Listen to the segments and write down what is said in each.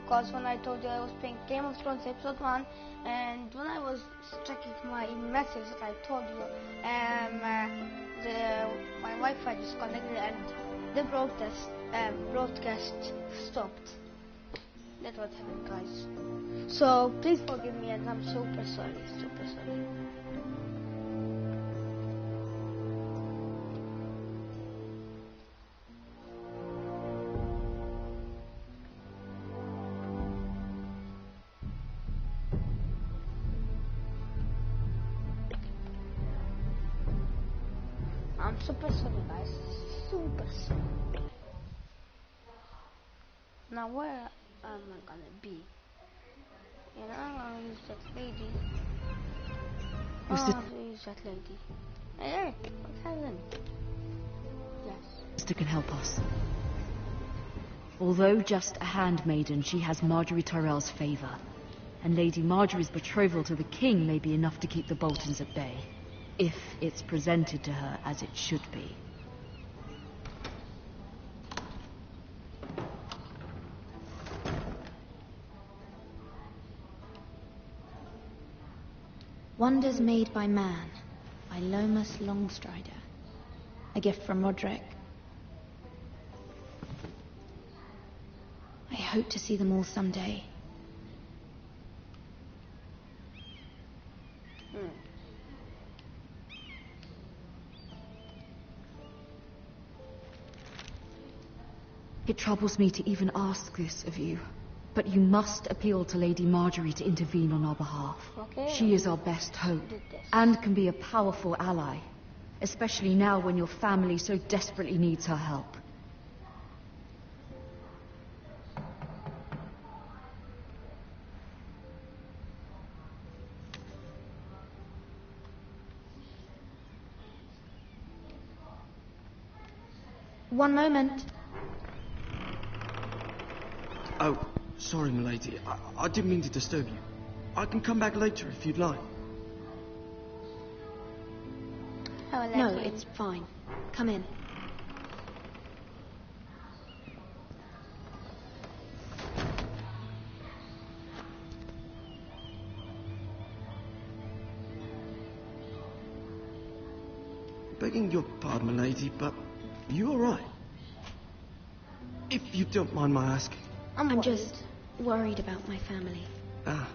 because when I told you I was playing Game of Thrones episode 1, and when I was checking my message that I told you, my Wi-Fi disconnected and the broadcast stopped. That's what happened, guys. So please forgive me, and I'm super sorry, super sorry. I'm super sorry, guys. Super sorry. Now where am I gonna be? You know, I'm gonna use that lady. Use that lady. Hey, what's happening? Yes. Sister can help us. Although just a handmaiden, she has Margaery Tyrell's favor. And Lady Margaery's betrothal to the king may be enough to keep the Boltons at bay. If it's presented to her as it should be. Wonders Made by Man, by Lomas Longstrider. A gift from Roderick. I hope to see them all someday. It troubles me to even ask this of you, but you must appeal to Lady Margaery to intervene on our behalf. Okay. She is our best hope, and can be a powerful ally, especially now when your family so desperately needs her help. One moment. Oh, sorry, milady. I didn't mean to disturb you. I can come back later if you'd like. No, it's fine. Come in. Begging your pardon, milady, but you all right? If you don't mind my asking. I'm just worried about my family. Ah,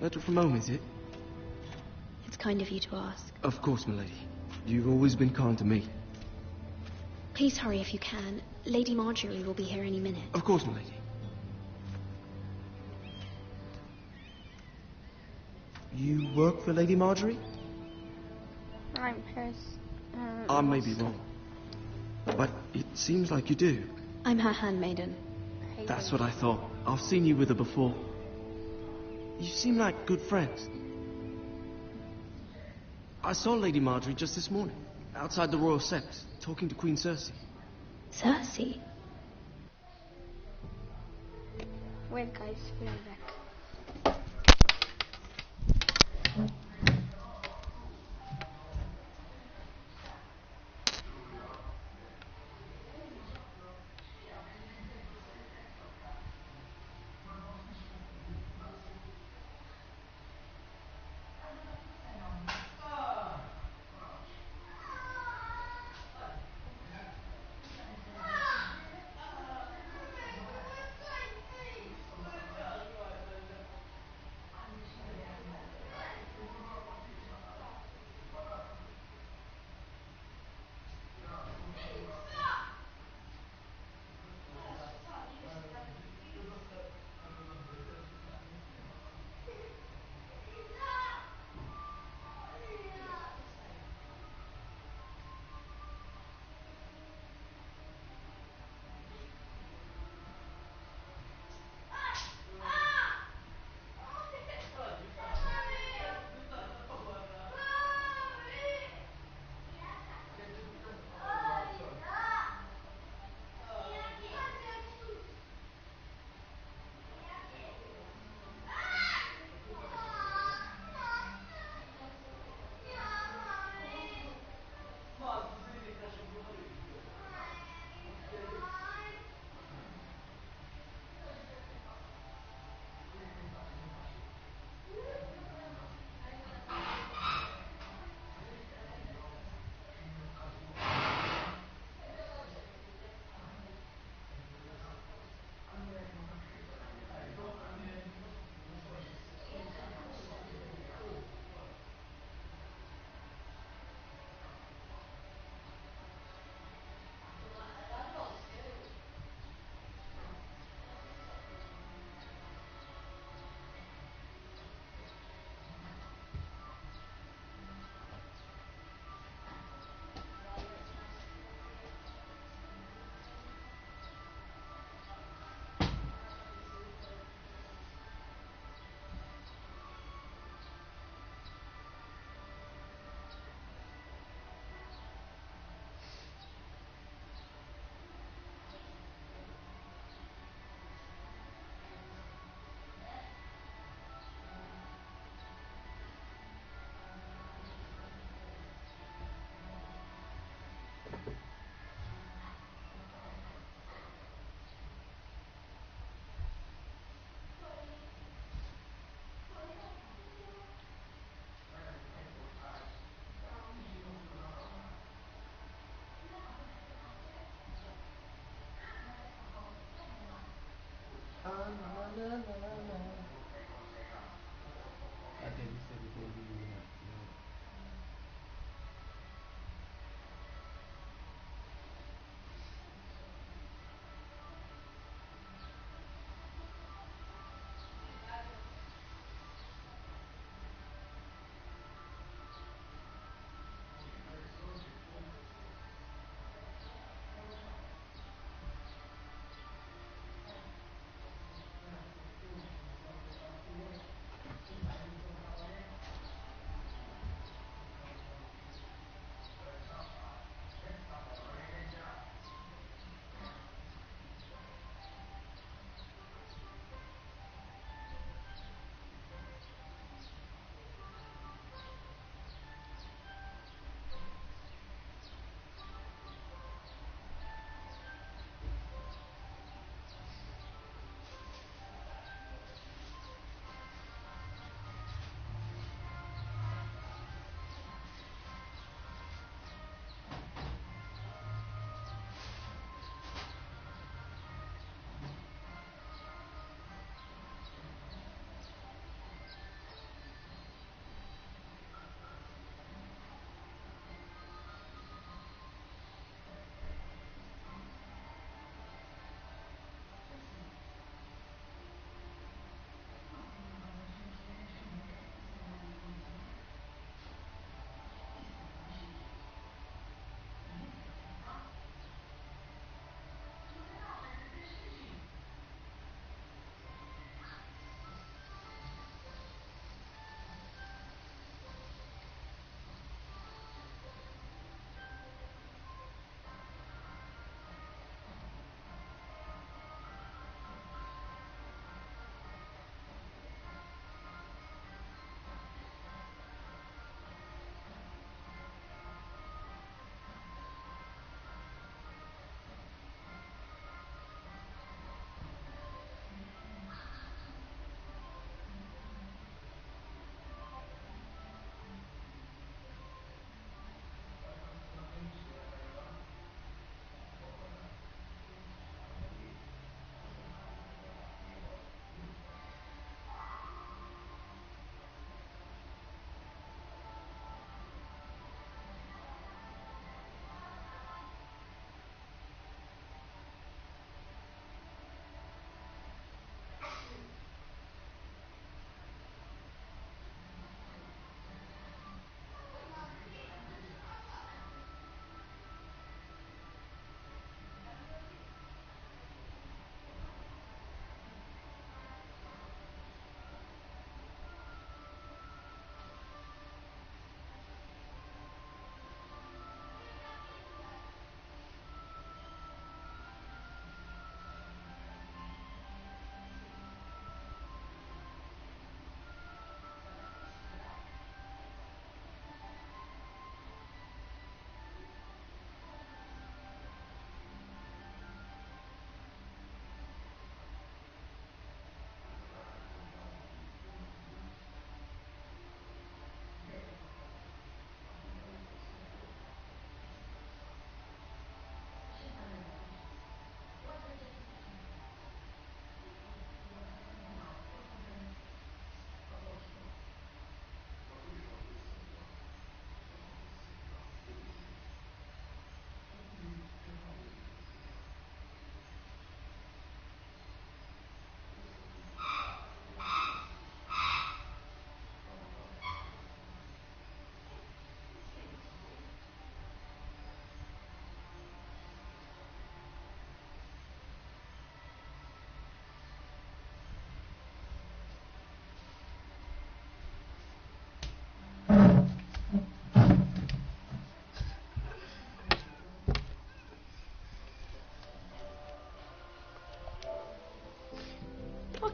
letter from home, is it? It's kind of you to ask. Of course, milady. You've always been kind to me. Please hurry if you can. Lady Margaery will be here any minute. Of course, milady. You work for Lady Margaery? I'm hers. I may be wrong, but it seems like you do. I'm her handmaiden. That's what I thought. I've seen you with her before. You seem like good friends. I saw Lady Margaery just this morning, outside the Royal Sept, talking to Queen Cersei. Cersei? Wait, guys, we'll be back.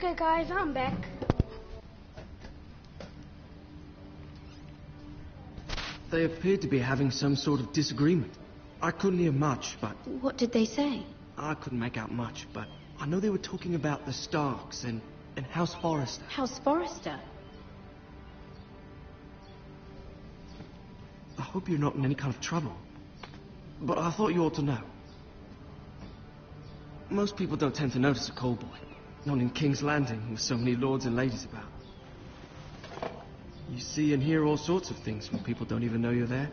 Okay guys, I'm back. They appeared to be having some sort of disagreement. I couldn't hear much, but What did they say? I couldn't make out much, but I know they were talking about the Starks and House Forrester. House Forrester? I hope you're not in any kind of trouble. But I thought you ought to know. Most people don't tend to notice a call boy. Not in King's Landing, with so many lords and ladies about. You see and hear all sorts of things when people don't even know you're there.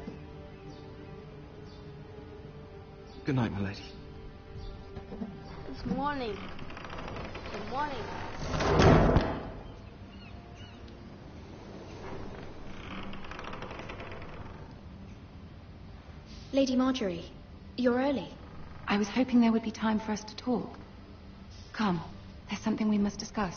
Good night, my lady. It's morning. Good morning. Lady Marjorie, you're early. I was hoping there would be time for us to talk. Come, there's something we must discuss.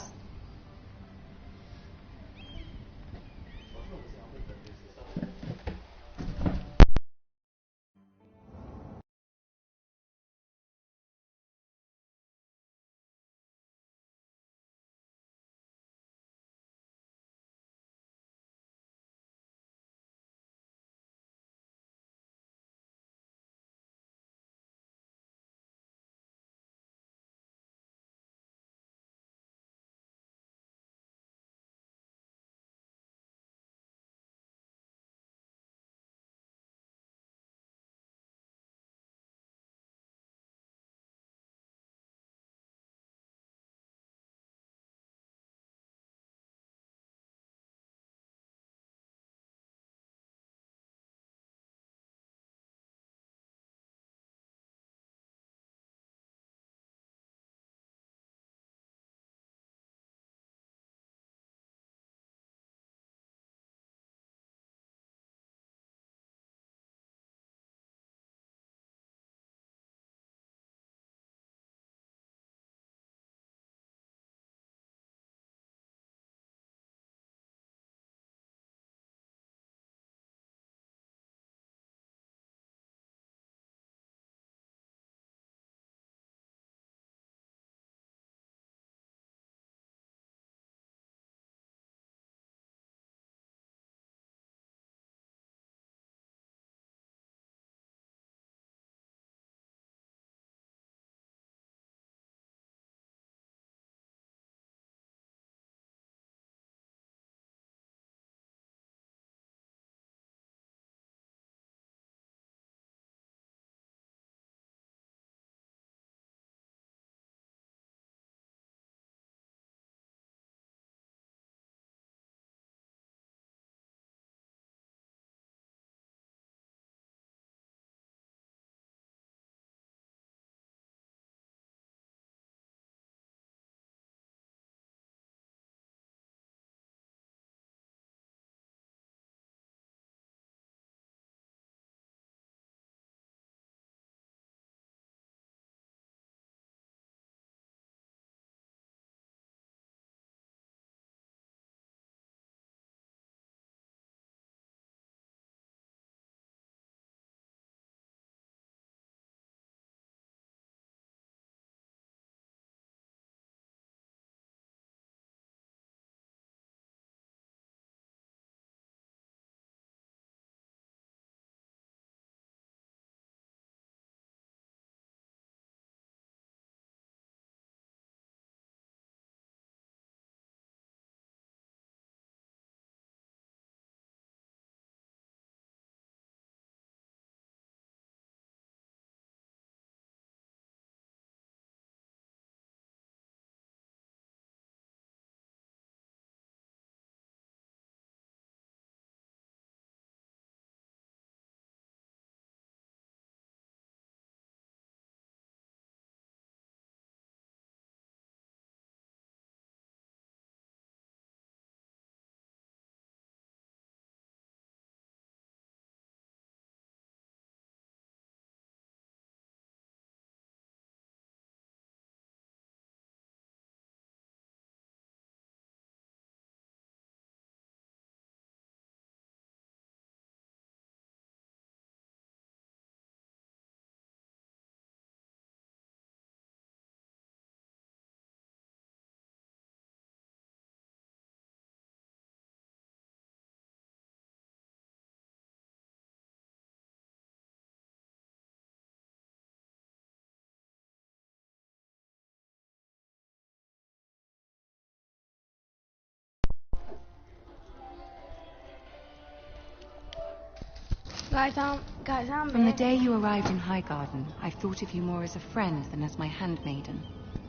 Guys, I'm From the here. day you arrived in Highgarden, I've thought of you more as a friend than as my handmaiden.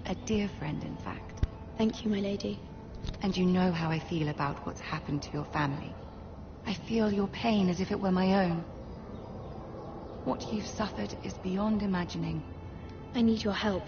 A dear friend, in fact. Thank you, my lady. And you know how I feel about what's happened to your family. I feel your pain as if it were my own. What you've suffered is beyond imagining. I need your help.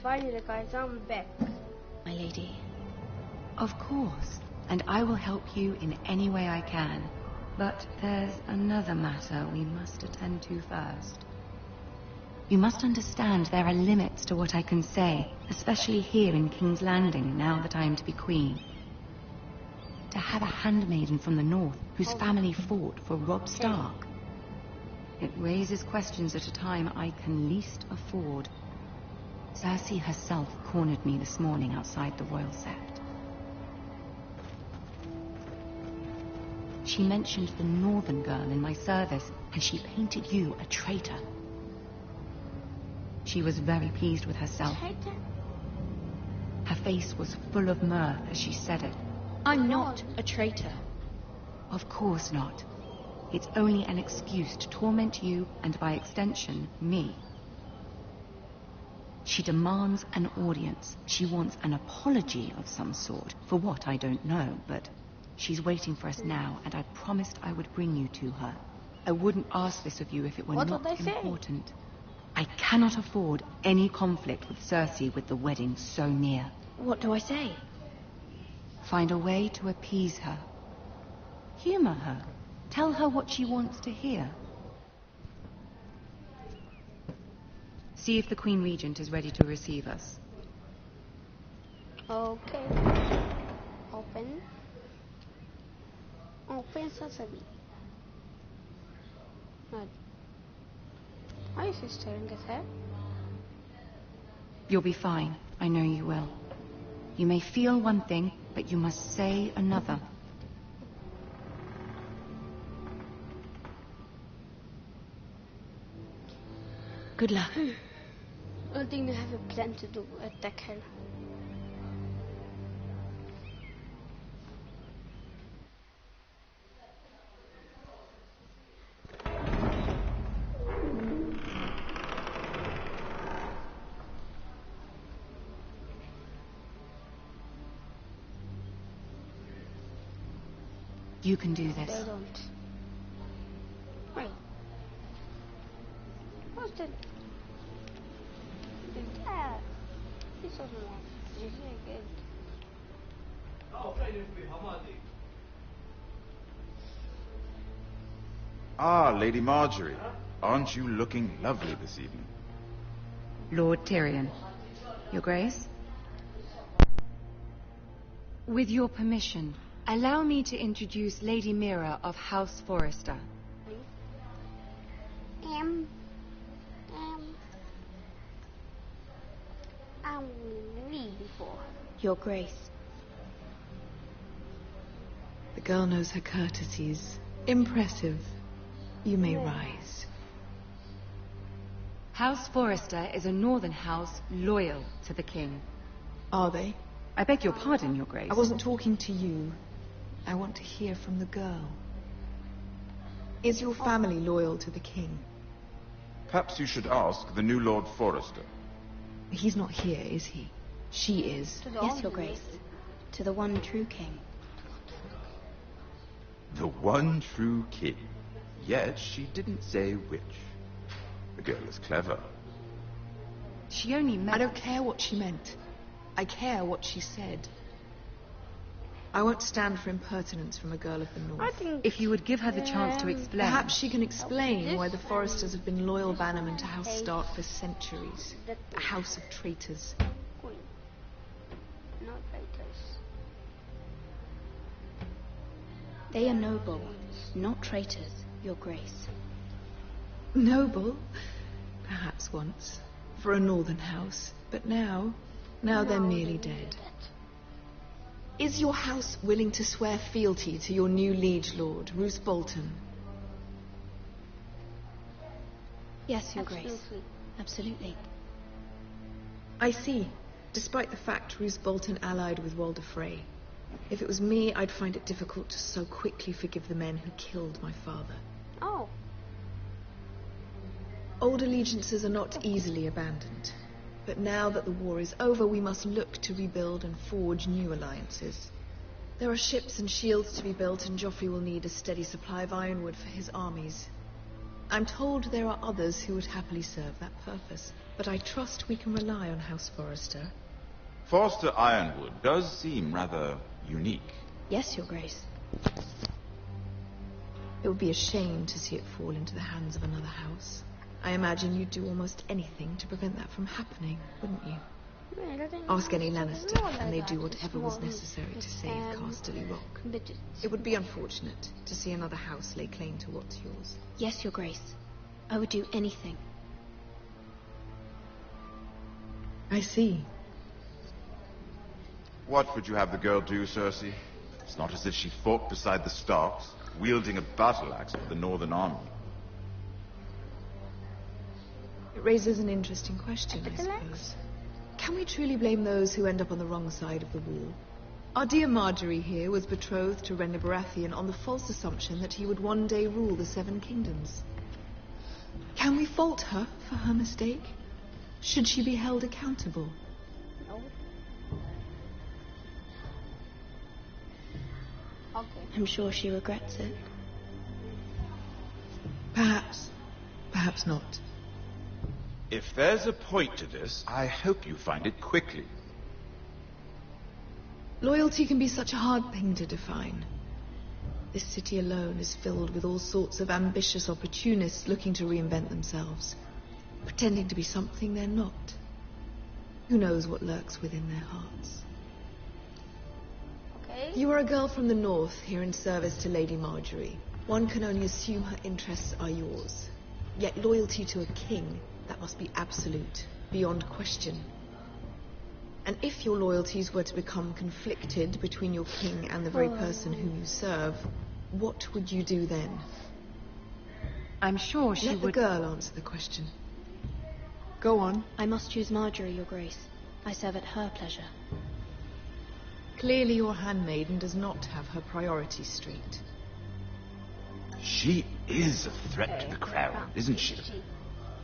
finally guys, I'm back. My lady. Of course, and I will help you in any way I can. But there's another matter we must attend to first. You must understand there are limits to what I can say, especially here in King's Landing, now that I am to be queen. To have a handmaiden from the north whose family fought for Robb Stark. It raises questions at a time I can least afford. Cersei herself cornered me this morning outside the Royal Sept. She mentioned the northern girl in my service, and she painted you a traitor. She was very pleased with herself. Traitor? Her face was full of mirth as she said it. I'm not a traitor. Of course not. It's only an excuse to torment you, and by extension, me. She demands an audience. She wants an apology of some sort. For what, I don't know, but she's waiting for us now, and I promised I would bring you to her. I wouldn't ask this of you if it were What not did they say? important. I cannot afford any conflict with Cersei with the wedding so near. What do I say? Find a way to appease her. Humor her. Tell her what she wants to hear. See if the Queen Regent is ready to receive us. Okay. Open. Open sesame. Not. Why is he staring at her? You'll be fine. I know you will. You may feel one thing, but you must say another. Good luck. I think they have a plan to do attack her. You can do They this. don't. Wait. What's that? Yeah. This doesn't work. This is good. Ah, Lady Marjorie. Aren't you looking lovely this evening? Lord Tyrion. Your Grace? With your permission, allow me to introduce Lady Mira of House Forrester. I'm really for. Your Grace. The girl knows her courtesies. Impressive. You may rise. House Forrester is a northern house loyal to the king. Are they? I beg your pardon, Your Grace. I wasn't talking to you. I want to hear from the girl. Is your family loyal to the king? Perhaps you should ask the new Lord Forrester. He's not here, is he? She is. To the Yes, old Your one. Grace. To the one true king. The one true king. Yet she didn't say which. The girl is clever. She only meant... I don't care what she meant. I care what she said. I won't stand for impertinence from a girl of the north. I think If you would give her the chance to explain... Perhaps she can explain why the Forresters have been loyal bannermen to House Stark for centuries. A house of traitors. Queen. Not traitors. They are noble, not traitors, Your Grace. Noble? Perhaps once. For a northern house. But now they're nearly dead. Is your house willing to swear fealty to your new liege lord, Roose Bolton? Yes, Your Grace. Absolutely. Absolutely. I see. Despite the fact Roose Bolton allied with Walder Frey. If it was me, I'd find it difficult to so quickly forgive the men who killed my father. Oh. Old allegiances are not easily abandoned. But now that the war is over, we must look to rebuild and forge new alliances. There are ships and shields to be built, and Joffrey will need a steady supply of ironwood for his armies. I'm told there are others who would happily serve that purpose, but I trust we can rely on House Forrester. Forrester Ironwood does seem rather unique. Yes, Your Grace. It would be a shame to see it fall into the hands of another house. I imagine you'd do almost anything to prevent that from happening, wouldn't you? Ask any Lannister, and they'd do whatever was necessary to save Casterly Rock. It would be unfortunate to see another house lay claim to what's yours. Yes, Your Grace. I would do anything. I see. What would you have the girl do, Cersei? It's not as if she fought beside the Starks, wielding a battle axe for the Northern Army. It raises an interesting question, I suppose. Can we truly blame those who end up on the wrong side of the wall? Our dear Marjorie here was betrothed to Rhaenyra Baratheon on the false assumption that he would one day rule the Seven Kingdoms. Can we fault her for her mistake? Should she be held accountable? No. Okay. I'm sure she regrets it. Perhaps. Perhaps not. If there's a point to this, I hope you find it quickly. Loyalty can be such a hard thing to define. This city alone is filled with all sorts of ambitious opportunists looking to reinvent themselves, pretending to be something they're not. Who knows what lurks within their hearts? Okay. You are a girl from the north, here in service to Lady Marjorie. One can only assume her interests are yours. Yet loyalty to a king, that must be absolute, beyond question. And if your loyalties were to become conflicted between your king and the very person whom you serve, what would you do then? I'm sure she Let would... the girl answer the question. Go on. I must choose Marjorie, Your Grace. I serve at her pleasure. Clearly your handmaiden does not have her priorities straight. She is a threat to the crown, isn't she?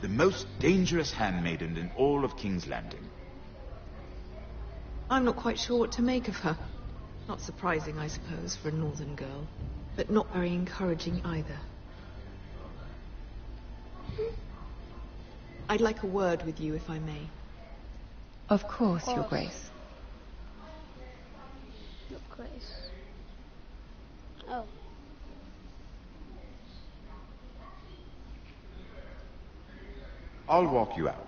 The most dangerous handmaiden in all of King's Landing. I'm not quite sure what to make of her. Not surprising, I suppose, for a northern girl, but not very encouraging either. I'd like a word with you, if I may. Of course, Your Grace. Your Grace. Oh. I'll walk you out.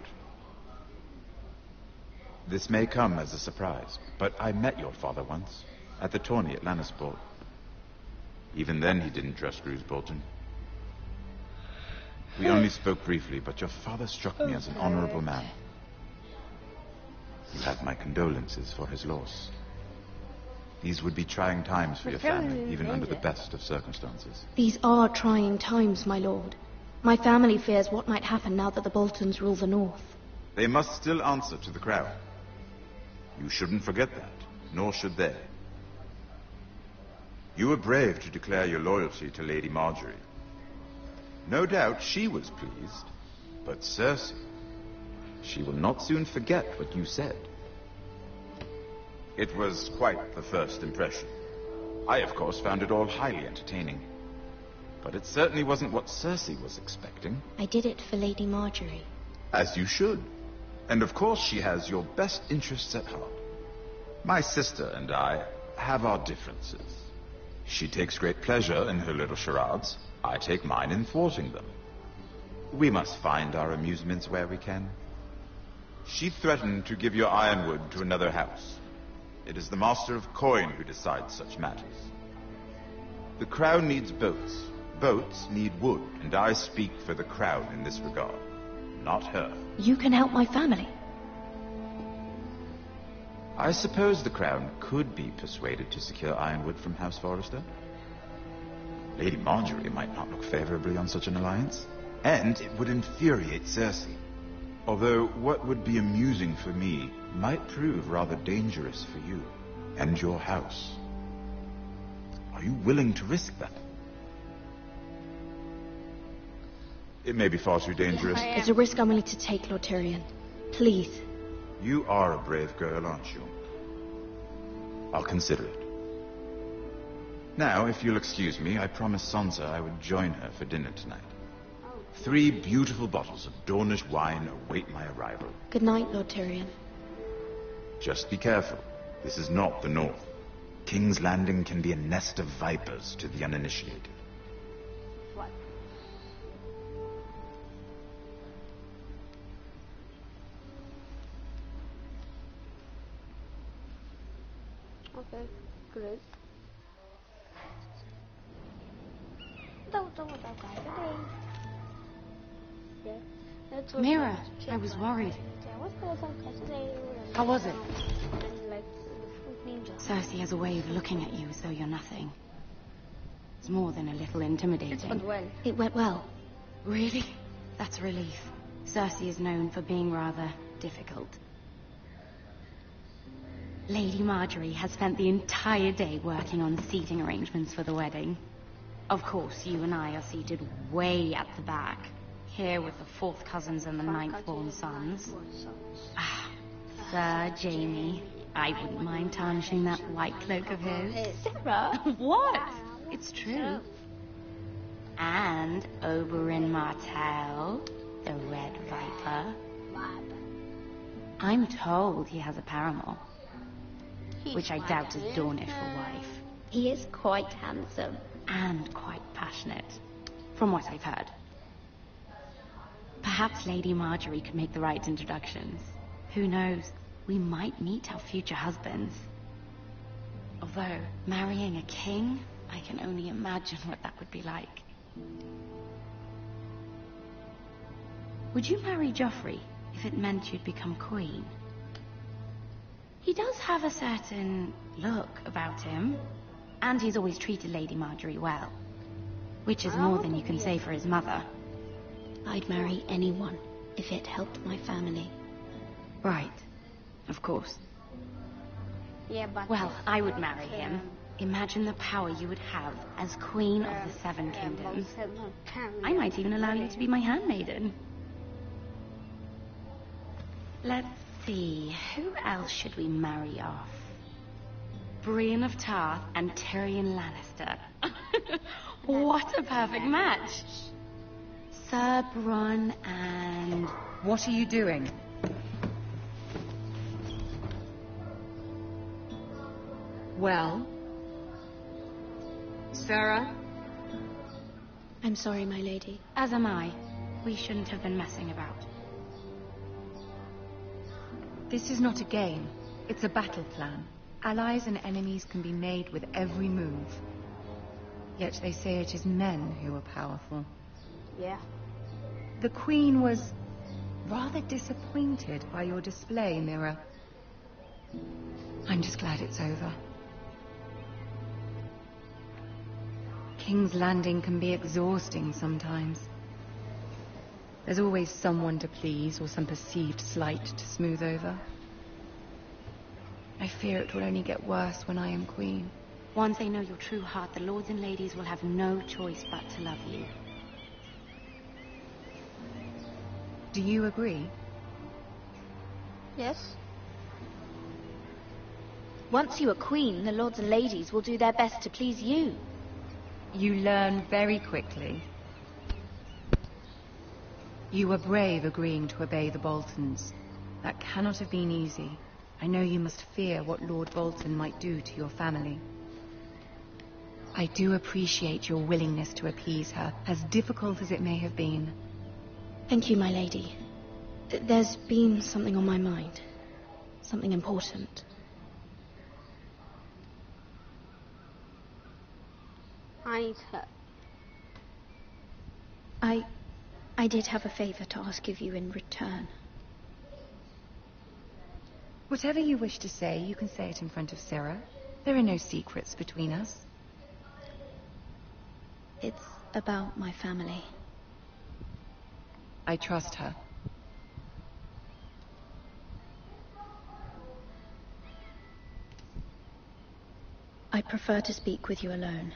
This may come as a surprise, but I met your father once, at the tourney at Lannisport. Even then he didn't trust Roose Bolton. We only spoke briefly, but your father struck me as an honorable man. You have my condolences for his loss. These would be trying times for your family, even under the best of circumstances. These are trying times, my lord. My family fears what might happen now that the Boltons rule the north. They must still answer to the crown. You shouldn't forget that, nor should they. You were brave to declare your loyalty to Lady Marjorie. No doubt she was pleased, but Cersei, she will not soon forget what you said. It was quite the first impression. I, of course, found it all highly entertaining. But it certainly wasn't what Cersei was expecting. I did it for Lady Marjorie. As you should. And of course she has your best interests at heart. My sister and I have our differences. She takes great pleasure in her little charades. I take mine in thwarting them. We must find our amusements where we can. She threatened to give your ironwood to another house. It is the Master of Coin who decides such matters. The crown needs boats. Boats need wood, and I speak for the crown in this regard, not her. You can help my family. I suppose the crown could be persuaded to secure ironwood from House Forrester. Lady Marjorie might not look favorably on such an alliance, and it would infuriate Cersei. Although what would be amusing for me might prove rather dangerous for you and your house. Are you willing to risk that? It may be far too dangerous. It's a risk I'm willing to take, Lord Tyrion. Please. You are a brave girl, aren't you? I'll consider it. Now, if you'll excuse me, I promised Sansa I would join her for dinner tonight. 3 beautiful bottles of Dornish wine await my arrival. Good night, Lord Tyrion. Just be careful. This is not the North. King's Landing can be a nest of vipers to the uninitiated. What? Okay, good. Đâu đâu tao cái đây. Yeah. That's what Mira, I I was worried. Yeah, what's the tao cái today? How was it? And like the fruit ninja. Cersei has a way of looking at you as though you're nothing. It's more than a little intimidating. But well. It went well. Really? That's a relief. Cersei is known for being rather difficult. Lady Marjorie has spent the entire day working on seating arrangements for the wedding. Of course, you and I are seated way at the back, here with the 4th cousins and the 9th-born sons. Ah, Sir Jaime. I wouldn't mind tarnishing that white cloak of his. Sarah. What? It's true. And Oberyn Martell, the Red Viper. I'm told he has a paramour, which I doubt is Dornish for wife. He is quite handsome. And quite passionate, from what I've heard. Perhaps Lady Marjorie could make the right introductions. Who knows? We might meet our future husbands. Although, marrying a king, I can only imagine what that would be like. Would you marry Joffrey if it meant you'd become queen? He does have a certain look about him. And he's always treated Lady Marjorie well. Which is more than you can say for his mother. I'd marry anyone if it helped my family. Right. Of course. Yeah, but Well, I would marry him. Imagine the power you would have as Queen of the Seven Kingdoms. I might even allow you to be my handmaiden. Let's see, who else should we marry off? Brienne of Tarth and Tyrion Lannister. What a perfect match. Sir Bronn and... What are you doing? Well? Sarah? I'm sorry, my lady. As am I. We shouldn't have been messing about. This is not a game. It's a battle plan. Allies and enemies can be made with every move. Yet they say it is men who are powerful. Yeah. The Queen was rather disappointed by your display, Mira. I'm just glad it's over. King's Landing can be exhausting sometimes. There's always someone to please or some perceived slight to smooth over. I fear it will only get worse when I am queen. Once they know your true heart, the lords and ladies will have no choice but to love you. Do you agree? Yes. Once you are queen, the lords and ladies will do their best to please you. You learn very quickly. You were brave agreeing to obey the Boltons. That cannot have been easy. I know you must fear what Lord Bolton might do to your family. I do appreciate your willingness to appease her, as difficult as it may have been. Thank you, my lady. There's been something on my mind. Something important. I need her. I did have a favor to ask of you in return. Whatever you wish to say, you can say it in front of Sarah. There are no secrets between us. It's about my family. I trust her. I prefer to speak with you alone.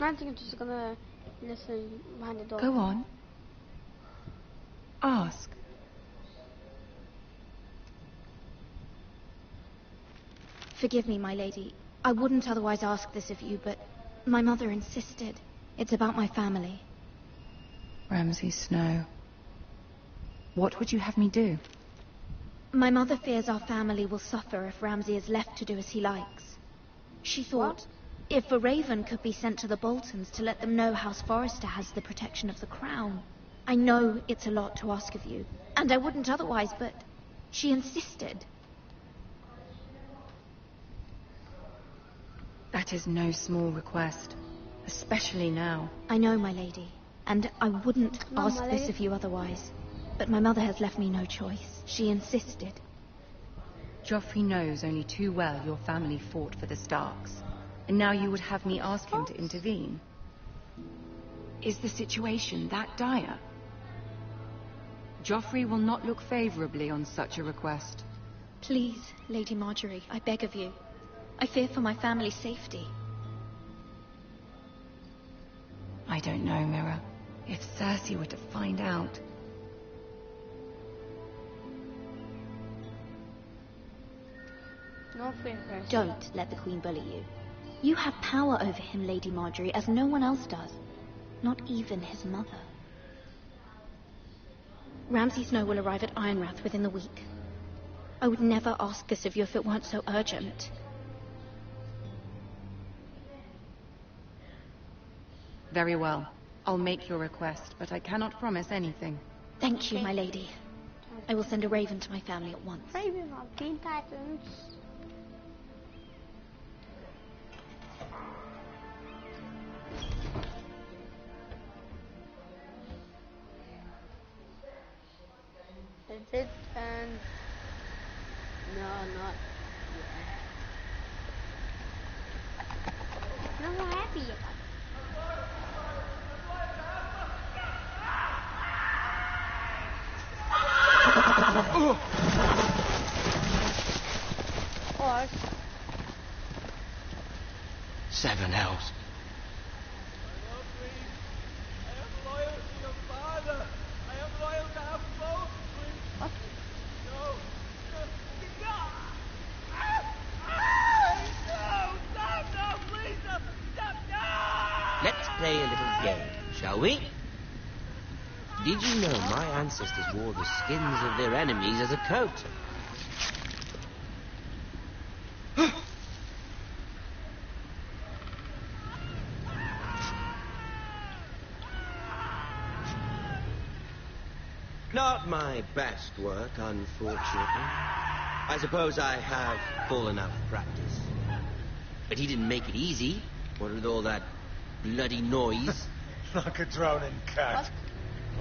I think I'm just gonna listen behind the door. Go on. Ask. Forgive me, my lady. I wouldn't otherwise ask this of you, but my mother insisted. It's about my family. Ramsay Snow. What would you have me do? My mother fears our family will suffer if Ramsay is left to do as he likes. She thought if a raven could be sent to the Boltons to let them know House Forrester has the protection of the crown. I know it's a lot to ask of you, and I wouldn't otherwise, but she insisted. That is no small request, especially now. I know, my lady, and I wouldn't No, ask my this lady. of you otherwise. But my mother has left me no choice. She insisted. Joffrey knows only too well your family fought for the Starks, and now you would have me ask him to intervene. Is the situation that dire? Joffrey will not look favorably on such a request. Please, Lady Marjorie, I beg of you. I fear for my family's safety. I don't know, Mira. If Cersei were to find out... No fear, Cersei. Don't let the Queen bully you. You have power over him, Lady Marjorie, as no one else does. Not even his mother. Ramsay Snow will arrive at Ironrath within the week. I would never ask this of you if it weren't so urgent. Very well. I'll make your request, but I cannot promise anything. Thank you, my lady. I will send a raven to my family at once. Raven on Teen Titans. That's it, and no, not yet. No, I'm happy yet. Or 7 elves. what? Let's play a little game, shall we? Did you know my ancestors wore the skins of their enemies as a coat? Not my best work, unfortunately. I suppose I have full enough practice. But he didn't make it easy, what with all that bloody noise. Like a droning cat.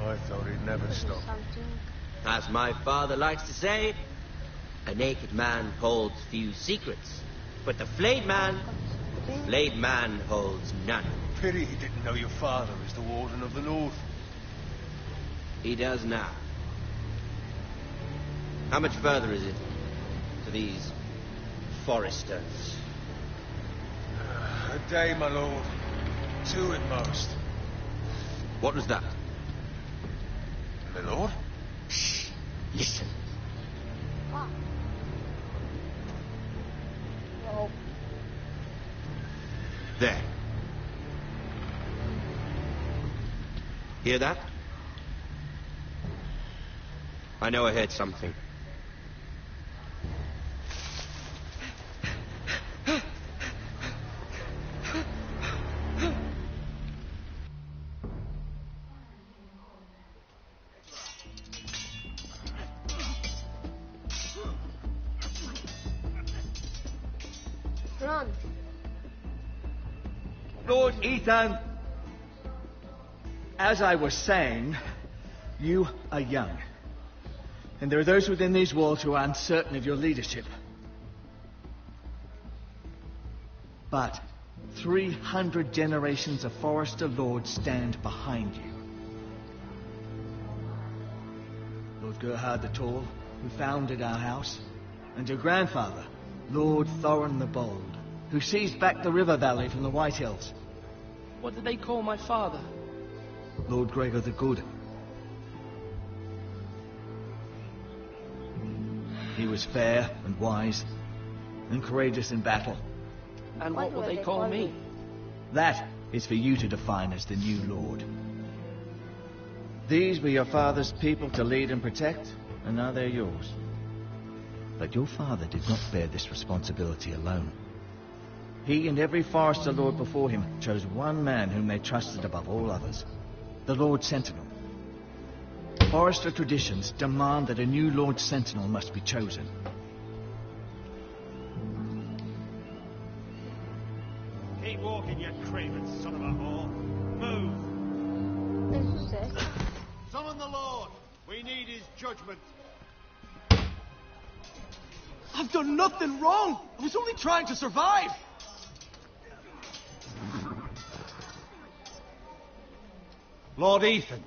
I thought he'd never stop. Something. As my father likes to say, a naked man holds few secrets, but the flayed man holds none. Pity he didn't know your father is the Warden of the North. He does now. How much further is it to these Foresters? A day, my lord. 2 at most. What was that? My lord? Shh! Listen. Wow. Oh, There. Hear that? I know I heard something. run. Lord Ethan, as I was saying, you are young. And there are those within these walls who are uncertain of your leadership. But 300 generations of Forrester lords stand behind you. Lord Gerhard the Tall, who founded our house, and your grandfather, Lord Thorin the Bold, who seized back the river valley from the White Hills. What did they call my father? Lord Gregor the Good. He was fair and wise, and courageous in battle. And what will they call me? That is for you to define as the new lord. These were your father's people to lead and protect, and now they're yours. But your father did not bear this responsibility alone. He and every Forester Lord before him chose one man whom they trusted above all others, the Lord Sentinel. Forester traditions demand that a new Lord Sentinel must be chosen. Keep walking, you craven son of a whore. Move. Summon the Lord. We need his judgment. I've done nothing wrong. I was only trying to survive. Lord Ethan.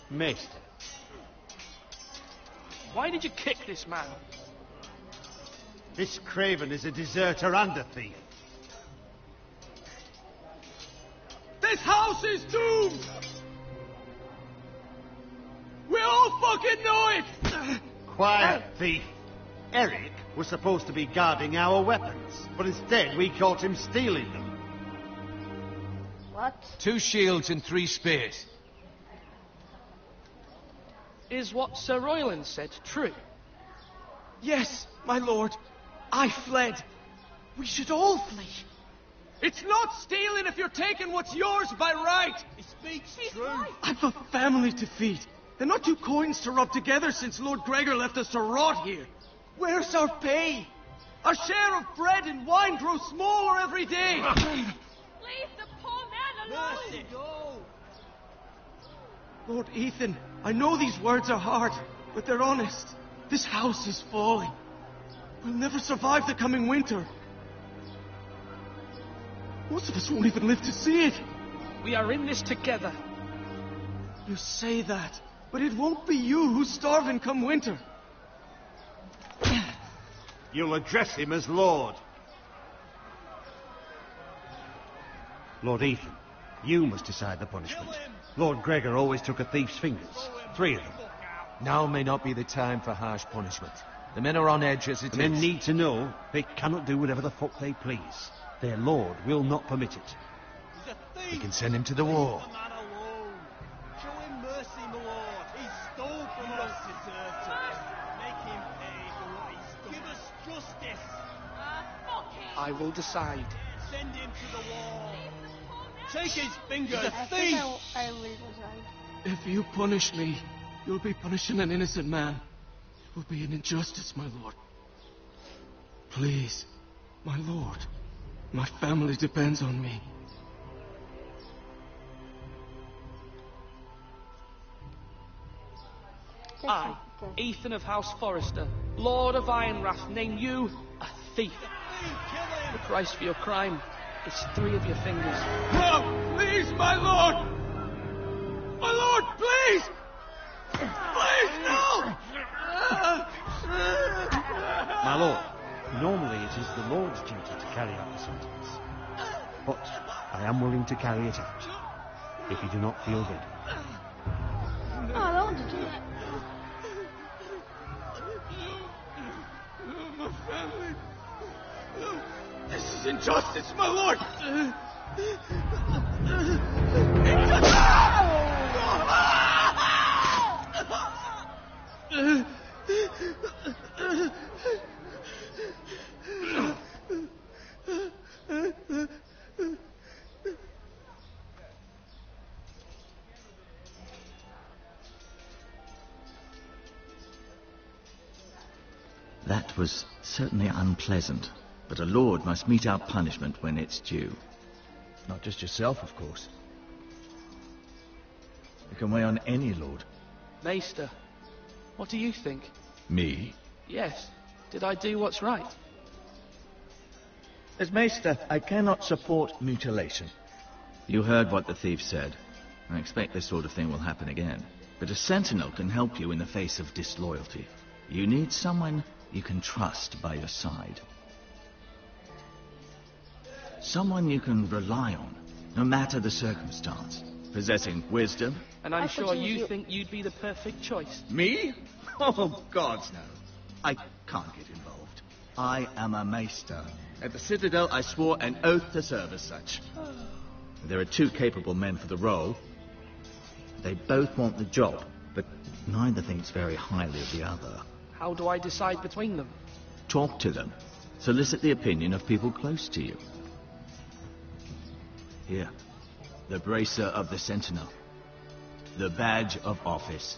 Maester. Why did you kick this man? This craven is a deserter and a thief. This house is doomed! We all fucking know it! Quiet, thief. Eric was supposed to be guarding our weapons, but instead we caught him stealing them. What? 2 shields and 3 spears. Is what Sir Royland said true? Yes, my lord. I fled. We should all flee. It's not stealing if you're taking what's yours by right. He speaks true. I've a family to feed. They're not 2 coins to rub together since Lord Gregor left us to rot here. Where's our pay? Our share of bread and wine grows smaller every day. Leave the poor man alone! Mercy, go! Lord Ethan, I know these words are hard, but they're honest. This house is falling. We'll never survive the coming winter. Most of us won't even live to see it. We are in this together. You say that, but it won't be you who's starving come winter. You'll address him as Lord. Lord Ethan, you must decide the punishment. Lord Gregor always took a thief's fingers. 3 of them. Now may not be the time for harsh punishment. The men are on edge as it is. The men need to know they cannot do whatever the fuck they please. Their lord will not permit it. We can send him to the war. Show him mercy, my lord. He stole from us. Make him pay for what he stole. Give us justice. I will decide. Send him to the wall. Take his fingers, I thief! think I will decide. If you punish me, you'll be punishing an innocent man. It will be an injustice, my lord. Please, my lord. My family depends on me. I, Ethan of House Forester, Lord of Ironrath, name you a thief. The price for your crime is 3 of your fingers. No, please, my lord! My lord, please! Please, no! My lord, normally it is the Lord's duty to carry out the sentence. But I am willing to carry it out, if you do not feel ready. Oh, I don't want to do that. My family. This is injustice, my lord! That was certainly unpleasant, but a lord must mete out punishment when it's due. Not just yourself, of course. You can weigh on any lord. Maester, what do you think? Me? Yes. Did I do what's right? As Maester, I cannot support mutilation. You heard what the thief said. I expect this sort of thing will happen again. But a sentinel can help you in the face of disloyalty. You need someone you can trust by your side. Someone you can rely on, no matter the circumstance. Possessing wisdom. And I'm sure you think you'd be the perfect choice. Me? Oh, gods, no. I can't get involved. I am a maester. At the Citadel, I swore an oath to serve as such. There are 2 capable men for the role. They both want the job, but neither thinks very highly of the other. How do I decide between them? Talk to them. Solicit the opinion of people close to you. Here, the bracer of the Sentinel. The badge of office.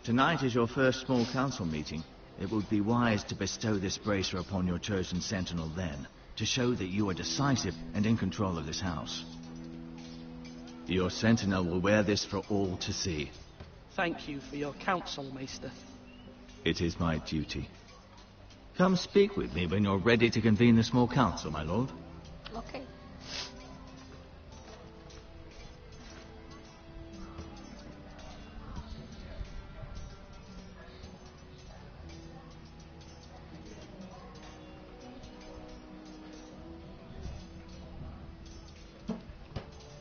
Tonight is your first small council meeting. It would be wise to bestow this bracer upon your chosen Sentinel then, to show that you are decisive and in control of this house. Your Sentinel will wear this for all to see. Thank you for your counsel, Maester. It is my duty. Come speak with me when you're ready to convene the small council, my lord. Okay.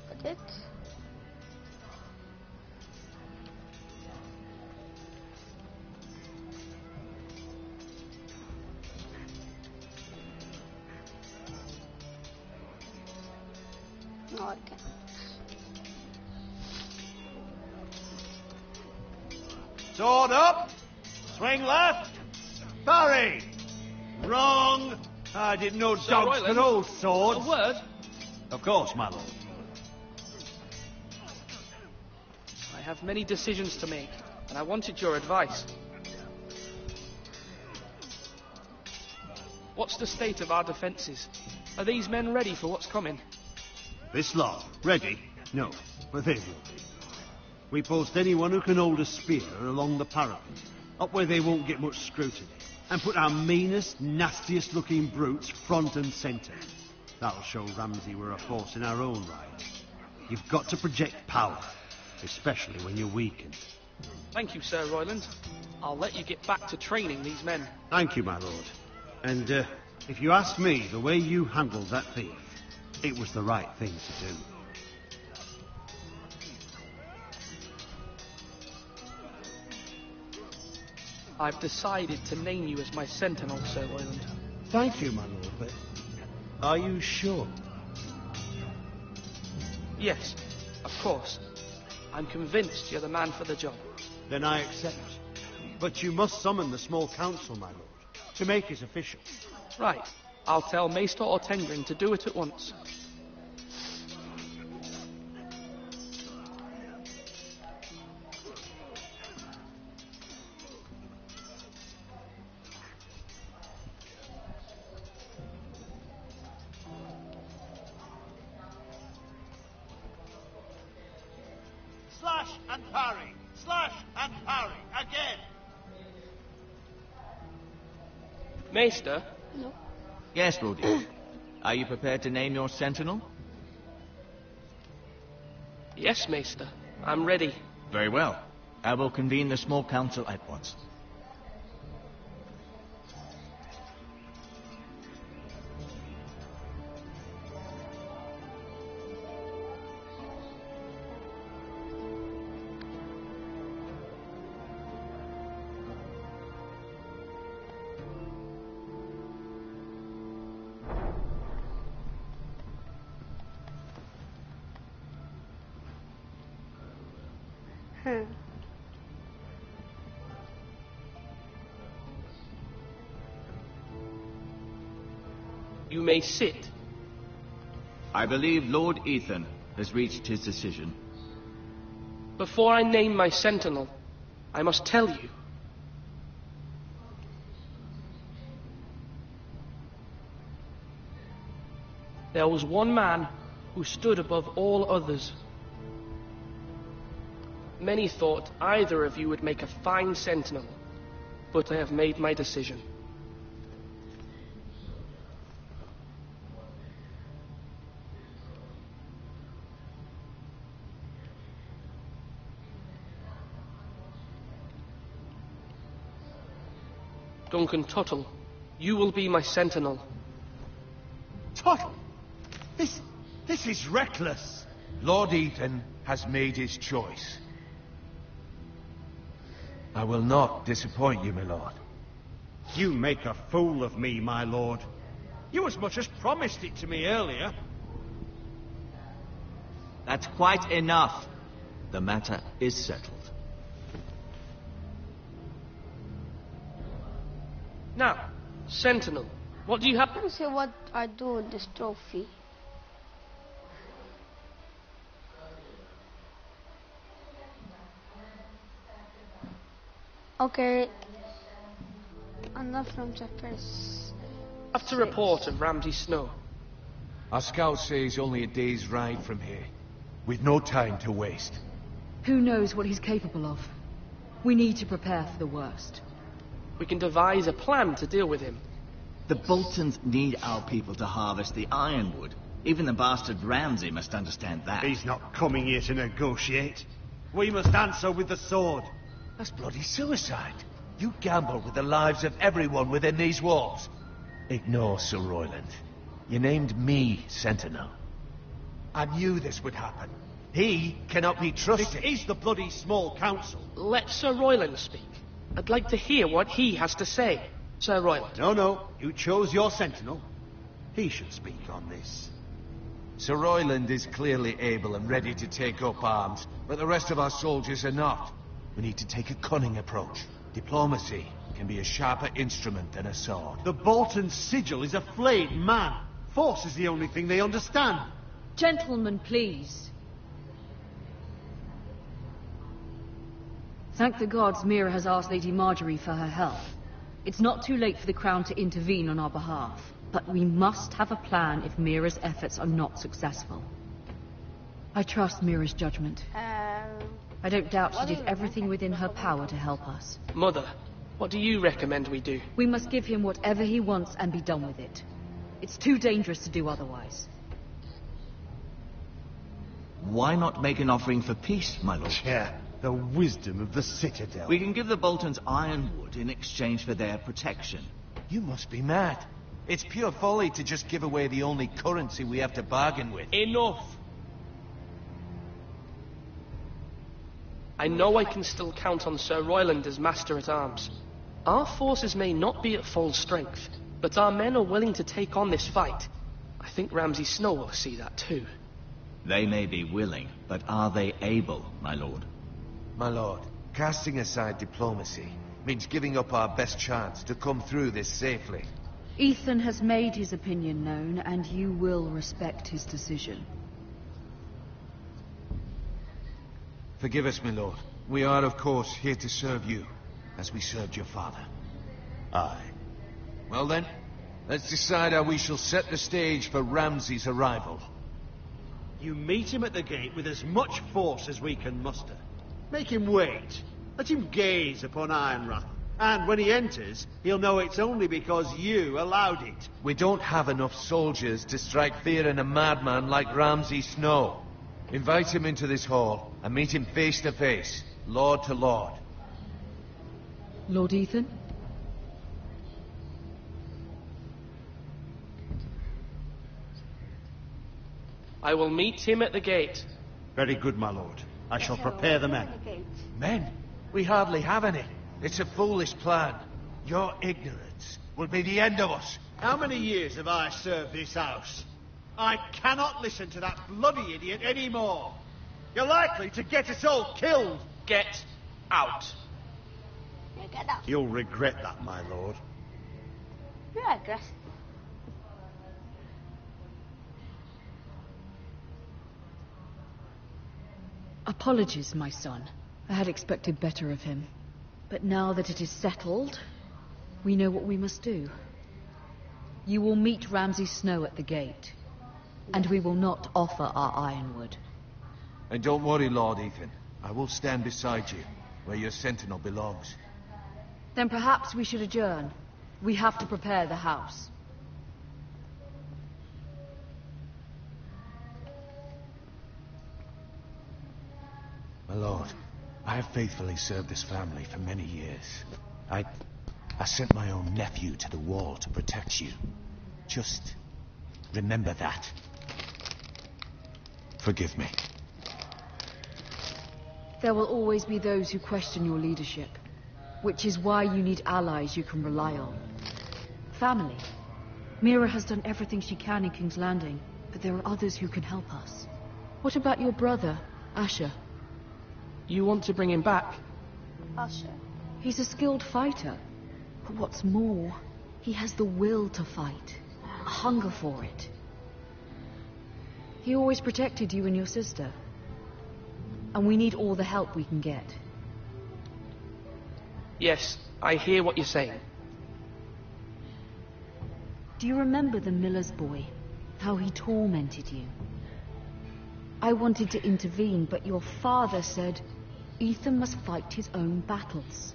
Put it. No, I can't. Sword up. Swing left. Parry. Wrong. I didn't know Sir dogs Royland, could hold swords. A word? Of course, my lord. I have many decisions to make, and I wanted your advice. What's the state of our defences? Are these men ready for what's coming? This lot, ready? No, but they will be. We post anyone who can hold a spear along the parapet, up where they won't get much scrutiny, and put our meanest, nastiest looking brutes front and centre. That'll show Ramsay we're a force in our own right. You've got to project power, especially when you're weakened. Thank you, Sir Royland. I'll let you get back to training these men. Thank you, my lord. And if you ask me, the way you handled that thief, it was the right thing to do. I've decided to name you as my sentinel, Sir Royland. Thank you, my lord, but are you sure? Yes, of course. I'm convinced you're the man for the job. Then I accept. But you must summon the small council, my lord, to make it official. Right. I'll tell Maester Ortengren to do it at once. Slash and parry. Slash and parry. Again. Maester? No. Yes, Lord Eaton. Are you prepared to name your sentinel? Yes, Maester. I'm ready. Very well. I will convene the small council at once. You may sit. I believe Lord Ethan has reached his decision. Before I name my sentinel, I must tell you. There was one man who stood above all others. Many thought either of you would make a fine sentinel, but I have made my decision. Duncan Tuttle, you will be my sentinel. Tuttle! This is reckless. Lord Ethan has made his choice. I will not disappoint you, my lord. You make a fool of me, my lord. You as much as promised it to me earlier. That's quite enough. The matter is settled. Now, Sentinel, what do you have? Let me see what I do with this trophy. Okay. Enough from chapters. After report of Ramsay Snow. Our scouts say he's only a day's ride from here. We've no time to waste. Who knows what he's capable of? We need to prepare for the worst. We can devise a plan to deal with him. The Boltons need our people to harvest the ironwood. Even the bastard Ramsay must understand that. He's not coming here to negotiate. We must answer with the sword. That's bloody suicide. You gamble with the lives of everyone within these walls. Ignore Sir Royland. You named me Sentinel. I knew this would happen. He cannot be trusted. This is the bloody small council. Let Sir Royland speak. I'd like to hear what he has to say. Sir Royland. No. You chose your Sentinel. He should speak on this. Sir Royland is clearly able and ready to take up arms, but the rest of our soldiers are not. We need to take a cunning approach. Diplomacy can be a sharper instrument than a sword. The Bolton sigil is a flayed man. Force is the only thing they understand. Gentlemen, please. Thank the gods Mira has asked Lady Marjorie for her help. It's not too late for the Crown to intervene on our behalf, but we must have a plan if Mira's efforts are not successful. I trust Mira's judgment. I don't doubt she did everything within her power to help us. Mother, what do you recommend we do? We must give him whatever he wants and be done with it. It's too dangerous to do otherwise. Why not make an offering for peace, my lord? Yeah, the wisdom of the Citadel. We can give the Boltons ironwood in exchange for their protection. You must be mad. It's pure folly to just give away the only currency we have to bargain with. Enough! I know I can still count on Sir Royland as Master-at-Arms. Our forces may not be at full strength, but our men are willing to take on this fight. I think Ramsay Snow will see that too. They may be willing, but are they able, my lord? My lord, casting aside diplomacy means giving up our best chance to come through this safely. Ethan has made his opinion known, and you will respect his decision. Forgive us, my lord. We are, of course, here to serve you, as we served your father. Aye. Well then, let's decide how we shall set the stage for Ramsay's arrival. You meet him at the gate with as much force as we can muster. Make him wait. Let him gaze upon Ironrath. And when he enters, he'll know it's only because you allowed it. We don't have enough soldiers to strike fear in a madman like Ramsay Snow. Invite him into this hall and meet him face to face, lord to lord. Lord Ethan? I will meet him at the gate. Very good, my lord. I shall prepare the men. Men? We hardly have any. It's a foolish plan. Your ignorance will be the end of us. How many years have I served this house? I cannot listen to that bloody idiot anymore. You're likely to get us all killed. Get out. Get out. You'll regret that, my lord. Yeah, I guess. Apologies, my son. I had expected better of him. But now that it is settled, we know what we must do. You will meet Ramsay Snow at the gate, and we will not offer our ironwood. And don't worry, Lord Ethan. I will stand beside you, where your sentinel belongs. Then perhaps we should adjourn. We have to prepare the house. My lord, I have faithfully served this family for many years. I sent my own nephew to the wall to protect you. Just remember that. Forgive me. There will always be those who question your leadership. Which is why you need allies you can rely on. Family. Mira has done everything she can in King's Landing, but there are others who can help us. What about your brother, Asher? You want to bring him back? Asher. He's a skilled fighter. But what's more, he has the will to fight. A hunger for it. He always protected you and your sister. And we need all the help we can get. Yes, I hear what you're saying. Do you remember the miller's boy? How he tormented you? I wanted to intervene, but your father said Ethan must fight his own battles.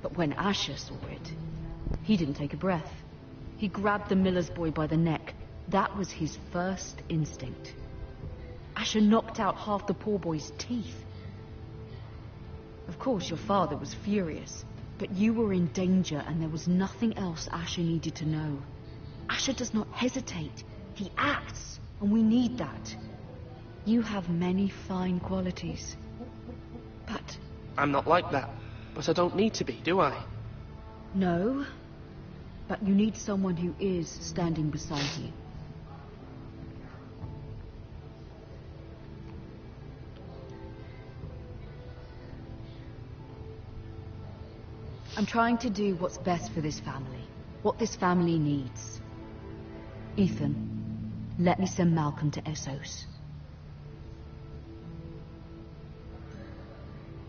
But when Asher saw it, he didn't take a breath. He grabbed the miller's boy by the neck. That was his first instinct. Asher knocked out half the poor boy's teeth. Of course, your father was furious, but you were in danger and there was nothing else Asher needed to know. Asher does not hesitate. He acts, and we need that. You have many fine qualities, but... I'm not like that, but I don't need to be, do I? No, but you need someone who is standing beside you. I'm trying to do what's best for this family, what this family needs. Ethan, let me send Malcolm to Essos.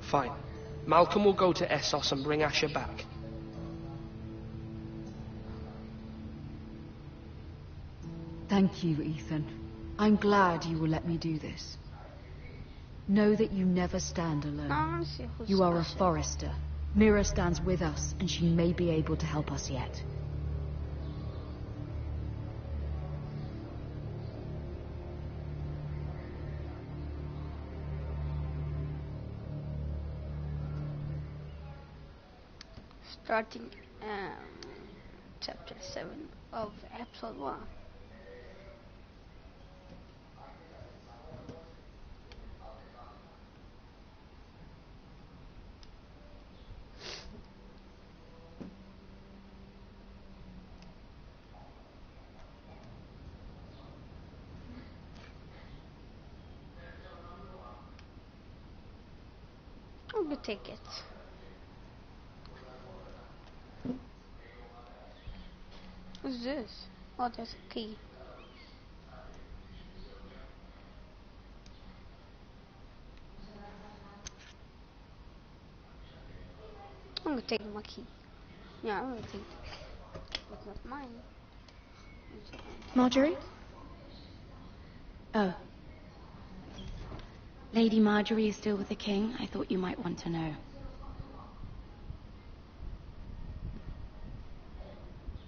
Fine. Malcolm will go to Essos and bring Asher back. Thank you, Ethan. I'm glad you will let me do this. Know that you never stand alone. You are a Forrester. Mira stands with us, and she may be able to help us yet. Starting chapter 7 of episode 1. I'm gonna take it. What's this? Oh, there's a key. I'm gonna take my key. Yeah, I'm gonna take it. It's not mine. Marjorie? Oh. Lady Marjorie is still with the king. I thought you might want to know.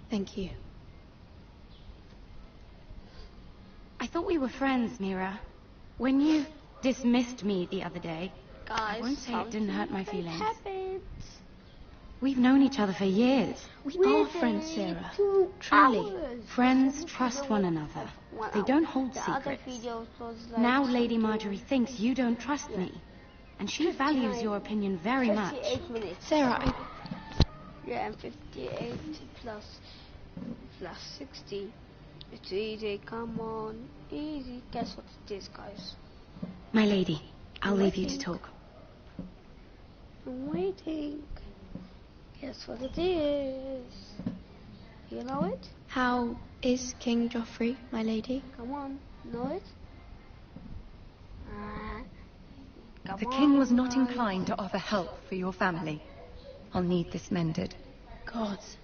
Thank you. I thought we were friends, Mira. When you dismissed me the other day, Guys, I won't say it didn't hurt my feelings. Happened. We've known each other for years. We are friends, Sarah. Truly. Friends trust one another. They don't hold secrets. Now Lady Marjorie thinks you don't trust me. And she values your opinion very much. 58 minutes. Sarah, Yeah, and 58 plus 60. It's easy, come on. Easy. Guess what it is, guys? My lady, I'll leave you to talk. I'm waiting. Guess what it is? You know it? how is King Joffrey, my lady? Come on, know it? The king was not inclined to offer help for your family. I'll need this mended. Gods.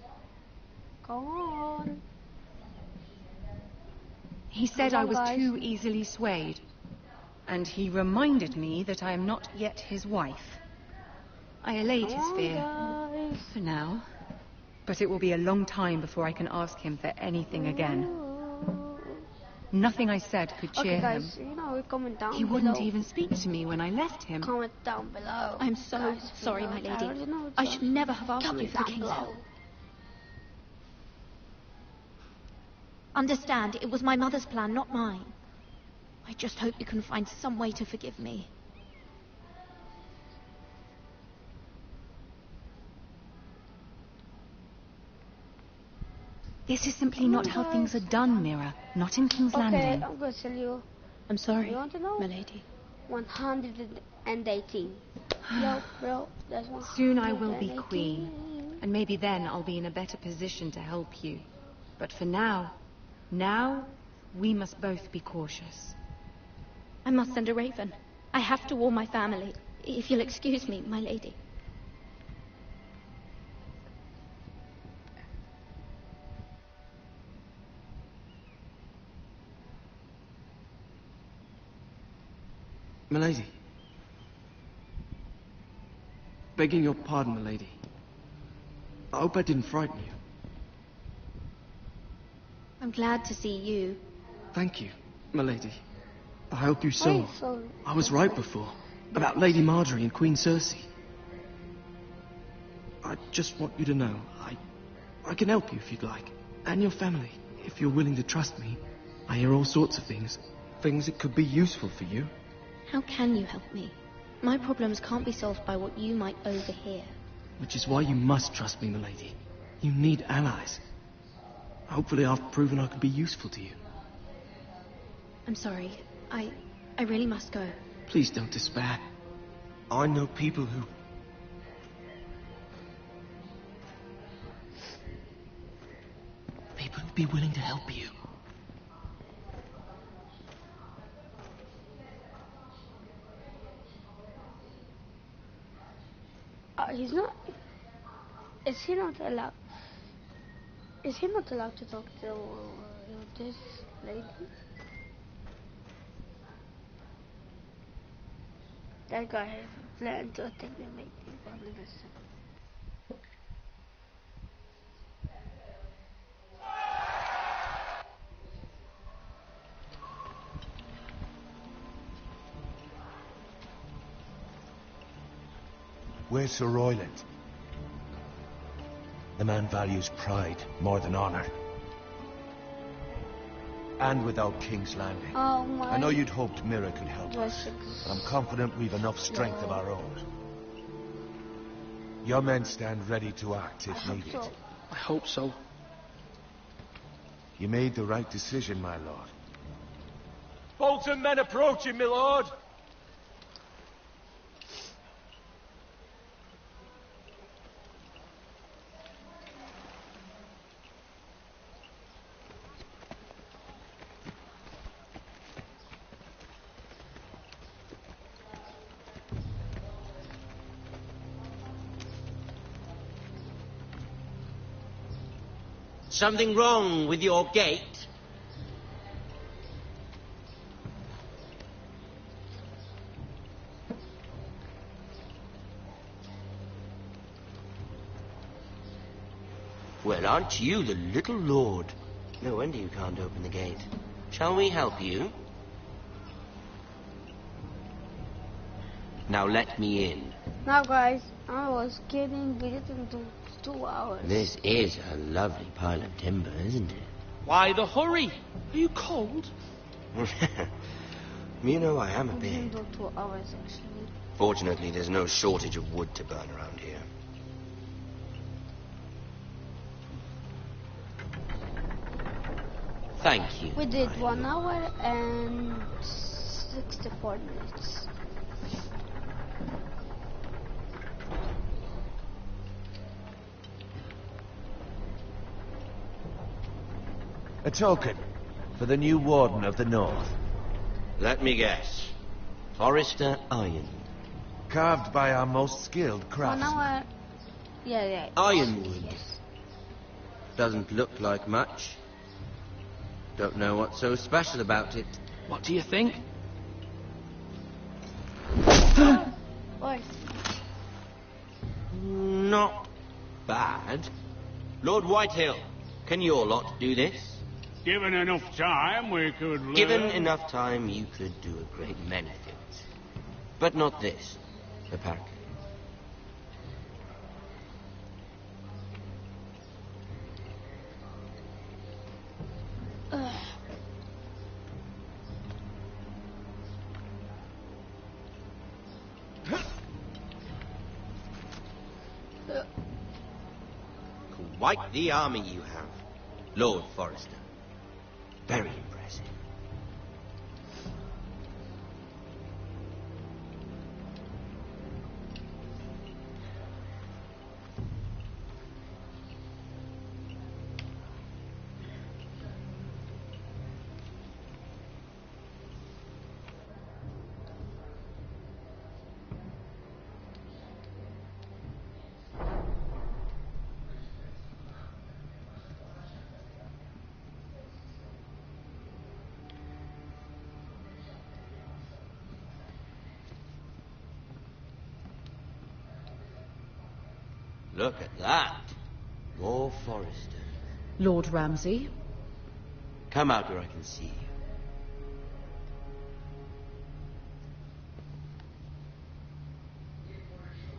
Go on. He said I was too easily swayed. And he reminded me that I am not yet his wife. I allayed his fear. For now. But it will be a long time before I can ask him for anything again. Nothing I said could cheer guys, him. you know, comment down He wouldn't below. even speak to me when I left him. Comment down below. I'm so Guys, sorry, you know, my I already lady. know I it's should never have asked comment you for the down king's below. help. Understand, it was my mother's plan, not mine. I just hope you can find some way to forgive me. This is simply not how things are done, Mira. Not in King's Landing. I'm going to tell you. I'm sorry, You want to know? milady. 118. Yo, bro, that's 118. Soon I will be queen, and maybe then I'll be in a better position to help you. But for now, we must both be cautious. I must send a raven. I have to warn my family. If you'll excuse me, my lady. Milady. Begging your pardon, milady. I hope I didn't frighten you. I'm glad to see you. Thank you, milady. I hope you saw. Why so- I was right before. About Lady Marjorie and Queen Cersei. I just want you to know, I can help you if you'd like. And your family, if you're willing to trust me. I hear all sorts of things. Things that could be useful for you. How can you help me? My problems can't be solved by what you might overhear. Which is why you must trust me, milady. You need allies. Hopefully I've proven I can be useful to you. I'm sorry. I really must go. Please don't despair. I know people who... People who'd be willing to help you. He's not... Is he not allowed... Is he not allowed to talk to this lady? That guy has a plan to attack the lady. Where's Sir Royland? The man values pride more than honor. And without King's Landing. Oh my... I know you'd hoped Mira could help us, but I'm confident we've enough strength of our own. Your men stand ready to act if needed. So. I hope so. You made the right decision, my lord. Bolton men approaching, my lord! Something wrong with your gate? Well, aren't you the little lord? No wonder you can't open the gate. Shall we help you? Now let me in. Now guys, I was kidding, we didn't do 2 hours. This is a lovely pile of timber, isn't it? Why the hurry? Are you cold? You know, I am a We didn't bit. do 2 hours actually. Fortunately, there's no shortage of wood to burn around here. Thank you. We did 1 hour and 64 minutes. A token for the new Warden of the North. Let me guess. Forrester Iron. Carved by our most skilled 1 craftsmen. hour. Yeah. Ironwood. Yes. Doesn't look like much. Don't know what's so special about it. What do you think? Oi. Not bad. Lord Whitehill, can your lot do this? Given enough time, we could learn. Given enough time, you could do a great many things. But not this, apparently. Quite the army you have. Lord Forrester. Very impressive. Look at that. More Forrester. Lord Ramsay? Come out where I can see you.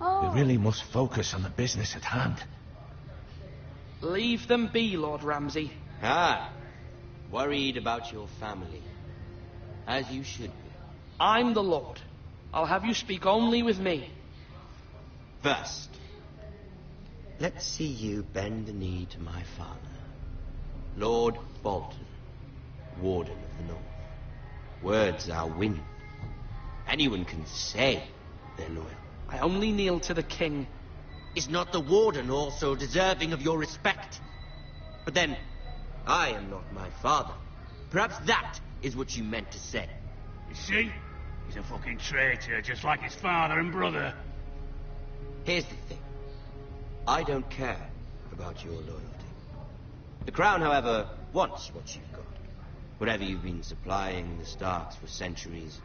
Oh. We really must focus on the business at hand. Leave them be, Lord Ramsay. Ah, worried about your family. As you should be. I'm the Lord. I'll have you speak only with me. First, let's see you bend the knee to my father, Lord Bolton, Warden of the North. Words are wind. Anyone can say they're loyal. I only kneel to the king. Is not the Warden also deserving of your respect? But then, I am not my father. Perhaps that is what you meant to say. You see? He's a fucking traitor, just like his father and brother. Here's the thing. I don't care about your loyalty. The Crown, however, wants what you've got. Whatever you've been supplying the Starks for centuries.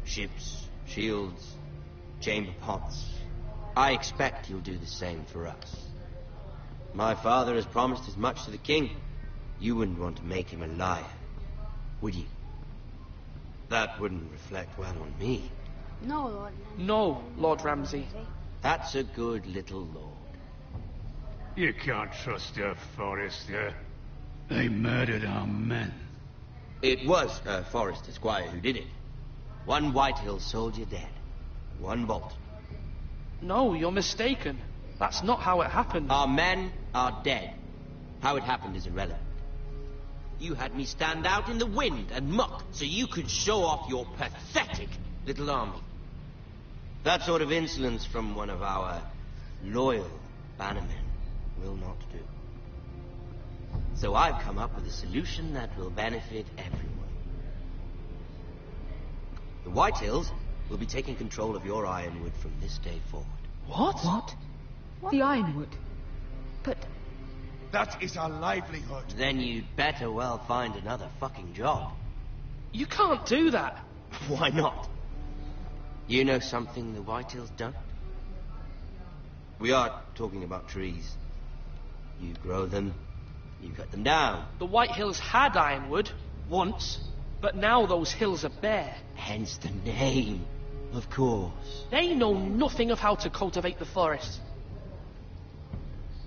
Ships, shields, chamber pots. I expect you'll do the same for us. My father has promised as much to the king. You wouldn't want to make him a liar, would you? That wouldn't reflect well on me. No, Lord. No, Lord Ramsay. That's a good little lord. You can't trust her, Forrester. They murdered our men. It was Forrester Squire who did it. One Whitehill soldier dead. One Bolton. No, you're mistaken. That's not how it happened. Our men are dead. How it happened is irrelevant. You had me stand out in the wind and muck so you could show off your pathetic little army. That sort of insolence from one of our loyal bannermen will not do. So I've come up with a solution that will benefit everyone. The Whitehills will be taking control of your Ironwood from this day forward. What? The Ironwood? But... That is our livelihood. Then you'd better well find another fucking job. You can't do that. Why not? You know something the Whitehills don't? We are talking about trees. You grow them, you cut them down. The Whitehills had Ironwood, once, but now those hills are bare. Hence the name, of course. They know nothing of how to cultivate the forest.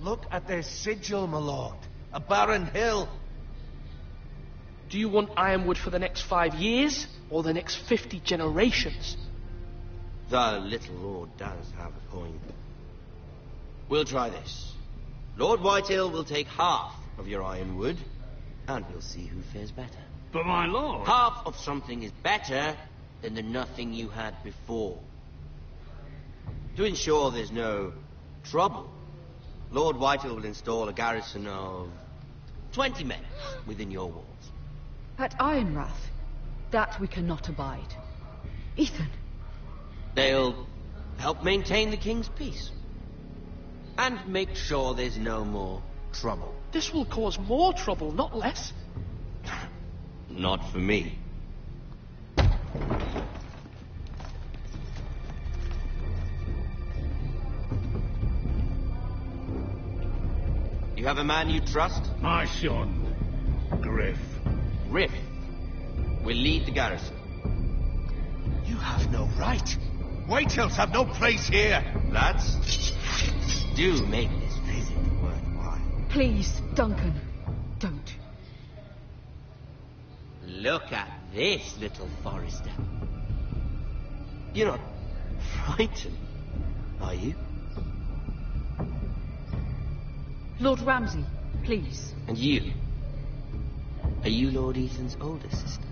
Look at their sigil, my lord. A barren hill. Do you want Ironwood for the next 5 years, or the next 50 generations? The little lord does have a point. We'll try this. Lord Whitehill will take half of your Ironwood, and we'll see who fares better. But my lord... Half of something is better than the nothing you had before. To ensure there's no trouble, Lord Whitehill will install a garrison of 20 men within your walls. At Ironrath? That we cannot abide. Ethan. They'll help maintain the king's peace. And make sure there's no more trouble. This will cause more trouble, not less. Not for me. You have a man you trust? My son, Griff. Griff will lead the garrison. You have no right. Whitehills have no place here. Lads, do make this visit worthwhile. Please, Duncan, don't. Look at this, little Forrester. You're not frightened, are you? Lord Ramsay, please. And you, Are you Lord Ethan's older sister?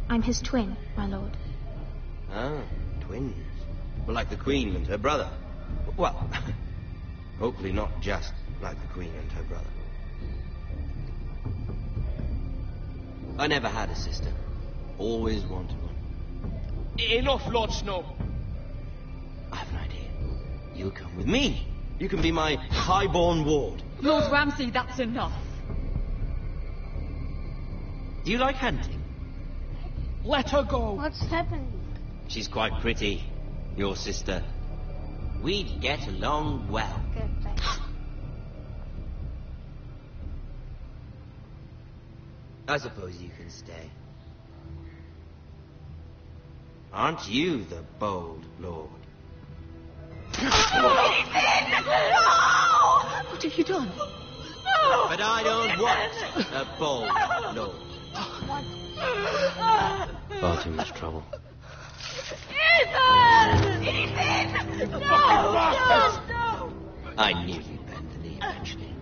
I'm his twin, my lord. Ah, twins. Well, like the Queen and her brother. Well, hopefully not just like the Queen and her brother. I never had a sister. Always wanted one. Enough, Lord Snow. I have an idea. You'll come with me. You can be my highborn ward. Lord Ramsay, that's enough. Do you like hunting? Let her go. What's happening? She's quite pretty, your sister. We'd get along well. Good, thanks. I suppose you can stay. Aren't you the bold lord? What have you done? But I don't want a bold lord. Far too much trouble. Ethan! Ethan! No! No! I knew you'd bend the knee eventually.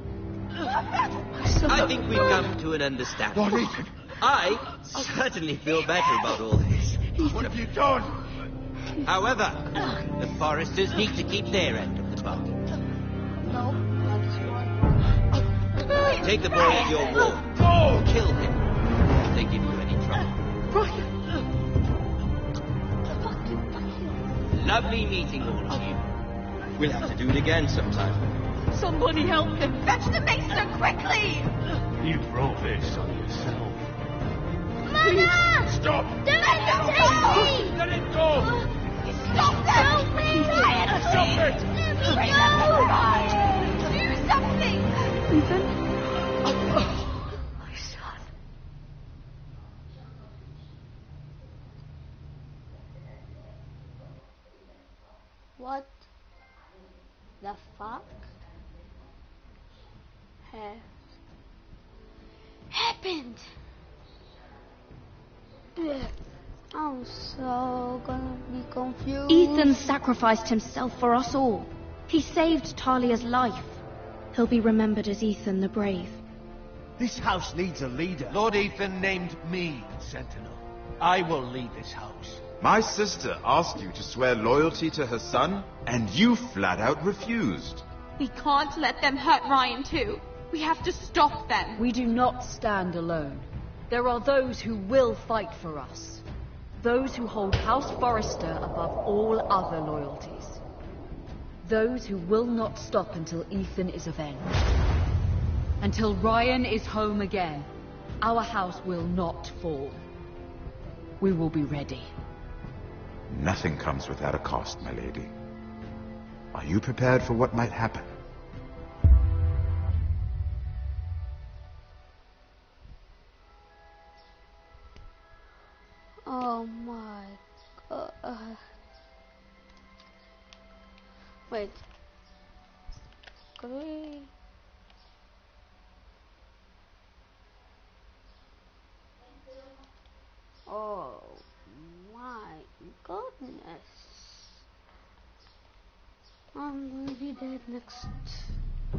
I think we've come to an understanding. Lord Ethan! I certainly feel better about all this. What have you done? However, the Foresters need to keep their end of the bargain. No, that's one. Take the boy at your ward. No! Kill him if they give you any trouble. Lovely meeting all of you. We'll have to do it again sometime. Somebody help him. Fetch the maester quickly! You brought this on yourself. Mother! Stop! Don't let him take me! Let it go! Stop them! Help me! Stop it! Bring them alive! Do something! Ethan? My son. What the fuck happened? I'm so gonna be confused. Ethan sacrificed himself for us all. He saved Talia's life. He'll be remembered as Ethan the Brave. This house needs a leader. Lord Ethan named me Sentinel. I will lead this house. My sister asked you to swear loyalty to her son, and you flat out refused. We can't let them hurt Ryan too. We have to stop them. We do not stand alone. There are those who will fight for us. Those who hold House Forrester above all other loyalties. Those who will not stop until Ethan is avenged. Until Ryan is home again, our house will not fall. We will be ready. Nothing comes without a cost, my lady. Are you prepared for what might happen? Oh my god. Wait. Could we... Oh my goodness. I'm gonna be dead next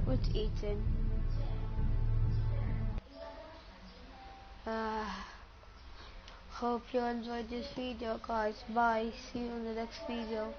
with Ethan. Hope you enjoyed this video, guys. Bye. See you in the next video.